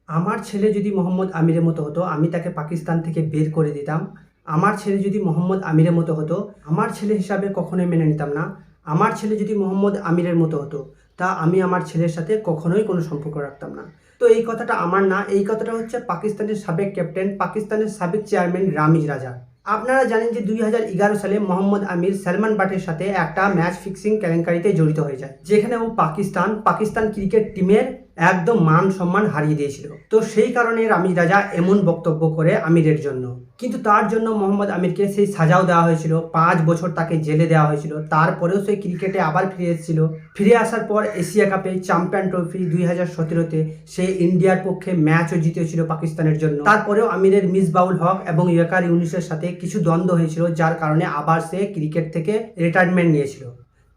আমার ছেলে যদি মোহাম্মদ আমিরের মতো হতো আমি তাকে পাকিস্তান থেকে বের করে দিতাম। আমার ছেলে যদি মোহাম্মদ আমিরের মতো হতো আমার ছেলে হিসাবে কখনোই মেনে নিতাম না। আমার ছেলে যদি মোহাম্মদ আমিরের মতো হতো তা আমি আমার ছেলের সাথে কখনোই কোনো সম্পর্ক রাখতাম না। তো এই কথাটা আমার না, এই কথাটা হচ্ছে পাকিস্তানের সাবেক ক্যাপ্টেন, পাকিস্তানের সাবেক চেয়ারম্যান রামিজ রাজা। আপনারা জানেন যে 2011 সালে মোহাম্মদ আমির সালমান বাটের সাথে একটা ম্যাচ ফিক্সিং কেলেঙ্কারিতে জড়িত হয়ে যায়, যেখানে ও পাকিস্তান ক্রিকেট টিমের একদম মান সম্মান হারিয়ে দিয়েছিল। তো সেই কারণে রামিজ রাজা এমন বক্তব্য করে আমিরের জন্য, কিন্তু তার জন্য মোহাম্মদ আমিরকে সেই সাজাও দেওয়া হয়েছিল, 5 বছর তাকে জেলে দেওয়া হয়েছিল। তারপরেও সে ক্রিকেটে আবার ফিরে এসেছিল। ফিরে আসার পর এশিয়া কাপে, চ্যাম্পিয়ন ট্রফি 2017-তে সে ইন্ডিয়ার পক্ষে ম্যাচও জিতেছিল পাকিস্তানের জন্য। তারপরেও আমিরের মিসবাউল হক এবং ইয়াকার ইউনুসের সাথে কিছু দ্বন্দ্ব হয়েছিল, যার কারণে আবার সে ক্রিকেট থেকে রিটায়ারমেন্ট নিয়েছিল।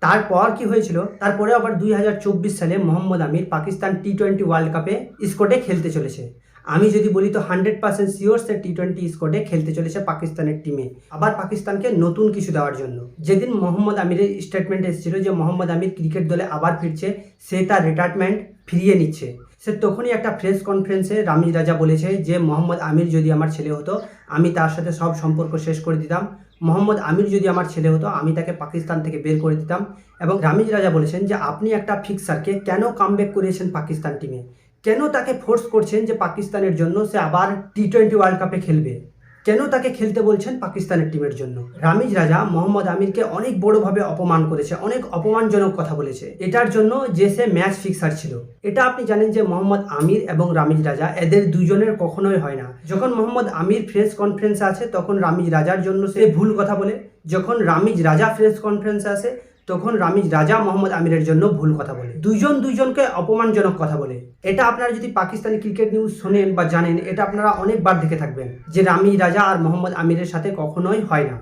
তারপর কি হয়েছিল, তারপরে আবার 2024 সালে মোহাম্মদ আমির পাকিস্তান টি-20 ওয়ার্ল্ড কাপে স্কোয়াডে খেলতে চলেছে। আমি যদি বলি তো 100% শিওর সে টি-20 স্কোয়াডে খেলতে চলেছে পাকিস্তানের টিমে, আবার পাকিস্তানকে নতুন কিছু দেওয়ার জন্য। যেদিন মোহাম্মদ আমিরের স্টেটমেন্ট এসেছিল যে মোহাম্মদ আমির ক্রিকেট দলে আবার ফিরছে, সে তার রিটায়ারমেন্ট ফিরিয়ে নিচ্ছে, সে তখনই একটা প্রেস কনফারেন্সে রামিজ রাজা বলেছে যে মোহাম্মদ আমির যদি আমার ছেলে হতো আমি তার সাথে সব সম্পর্ক শেষ করে দিতাম। মোহাম্মদ আমির যদি আমার ছেলে হতো আমি তাকে পাকিস্তান থেকে বের করে দিতাম। এবং রামিজ রাজা বলেছেন যে আপনি একটা ফিক্সারকে কেন কামব্যাক করিয়েছেন পাকিস্তান টিমে, কেন তাকে ফোর্স করছেন যে পাকিস্তানের জন্য সে আবার টি-20 ওয়ার্ল্ড কাপে খেলবে, কেন তাকে খেলতে বলছেন পাকিস্তানের টিমের জন্য। রামিজ রাজা মোহাম্মদ আমিরকে অনেক বড়ভাবে অপমান করেছে, অনেক অপমানজনক কথা বলেছে এটার জন্য যে সে ম্যাচ ফিক্সার ছিল। এটা আপনি জানেন যে মোহাম্মদ আমির এবং রামিজ রাজা এদের দুজনের কখনোই হয় না। যখন মোহাম্মদ আমির প্রেস কনফারেন্সে আছে তখন রামিজ রাজার জন্য সে ভুল কথা বলে, যখন রামিজ রাজা প্রেস কনফারেন্সে আসে তখন রামিজ রাজা মোহাম্মদ আমিরের জন্য ভুল কথা বলে, দুজনকে অপমানজনক কথা বলে। এটা আপনারা যদি পাকিস্তানি ক্রিকেট নিউজ শোনেন বা জানেন, এটা আপনারা অনেকবার দেখে থাকবেন যে রামিজ রাজা আর মোহাম্মদ আমিরের সাথে কখনোই হয় না,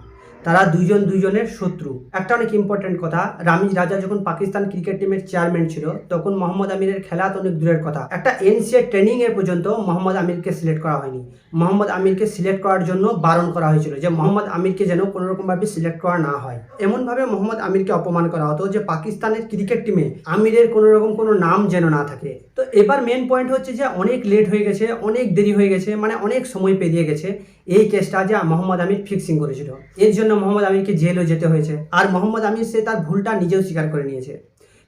তারা দুজনের শত্রু। একটা অনেক ইম্পর্টেন্ট কথা, রামিজ রাজা যখন পাকিস্তান ক্রিকেট টিমের চেয়ারম্যান ছিল তখন মোহাম্মদ আমিরের খেলা তো অনেক দূরের কথা, একটা এনসিএ ট্রেনিং এর পর্যন্ত মোহাম্মদ আমিরকে সিলেক্ট করা হয়নি। মোহাম্মদ আমিরকে সিলেক্ট করার জন্য বারণ করা হয়েছিল যে মোহাম্মদ আমিরকে যেন কোনো রকমভাবে সিলেক্ট করা না হয়। এমনভাবে মোহাম্মদ আমিরকে অপমান করা হতো যে পাকিস্তানের ক্রিকেট টিমে আমিরের কোনো রকম কোনো নাম যেন না থাকে। তো এবার মেন পয়েন্ট হচ্ছে যে অনেক লেট হয়ে গেছে, অনেক দেরি হয়ে গেছে, মানে অনেক সময় পেরিয়ে গেছে এই কেসটা যে মোহাম্মদ আমির ফিক্সিং করেছিল। এর জন্য মোহাম্মদ আমিরকে জেলও যেতে হয়েছে, আর মোহাম্মদ আমির সে তার ভুলটা নিজেও স্বীকার করে নিয়েছে।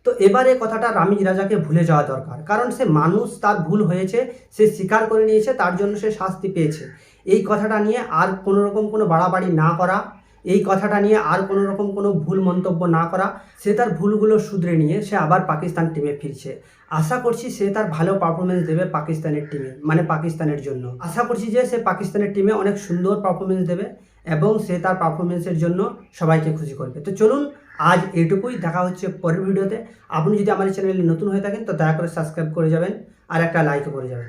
তো এবারে কথাটা রামিজ রাজাকে ভুলে যাওয়া দরকার, কারণ সে মানুষ, তার ভুল হয়েছে, সে স্বীকার করে নিয়েছে, তার জন্য সে শাস্তি পেয়েছে। এই কথাটা নিয়ে আর কোনো রকম কোনো বাড়াবাড়ি না করা, এই কথাটা নিয়ে আর কোনো রকম কোনো ভুল মন্তব্য না করা, সে তার ভুলগুলো শুধরে নিয়ে সে আবার পাকিস্তান টিমে ফিরছে। আশা করছি সে তার ভালো পারফরমেন্স দেবে পাকিস্তানের টিমে, মানে পাকিস্তানের জন্য। আশা করছি যে সে পাকিস্তানের টিমে অনেক সুন্দর পারফরমেন্স দেবে এবং সে তার পারফরমেন্সের জন্য সবাইকে খুশি করবে। তো চলুন আজ এটুকুই, দেখা হচ্ছে পরের ভিডিওতে। আপনি যদি আমার চ্যানেলে নতুন হয়ে থাকেন তো দয়া করে সাবস্ক্রাইব করে যাবেন আর একটা লাইকও করে যাবেন।